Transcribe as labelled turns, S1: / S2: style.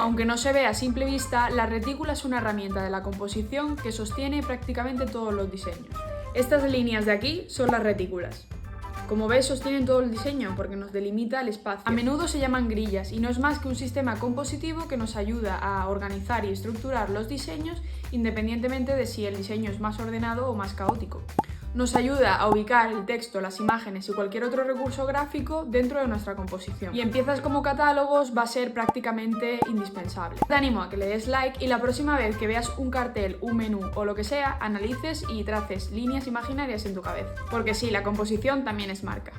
S1: Aunque no se ve a simple vista, la retícula es una herramienta de la composición que sostiene prácticamente todos los diseños. Estas líneas de aquí son las retículas. Como ves, sostienen todo el diseño porque nos delimita el espacio. A menudo se llaman grillas y no es más que un sistema compositivo que nos ayuda a organizar y estructurar los diseños independientemente de si el diseño es más ordenado o más caótico. Nos ayuda a ubicar el texto, las imágenes y cualquier otro recurso gráfico dentro de nuestra composición. Y en piezas como catálogos va a ser prácticamente indispensable. Te animo a que le des like y la próxima vez que veas un cartel, un menú o lo que sea, analices y traces líneas imaginarias en tu cabeza. Porque sí, la composición también es marca.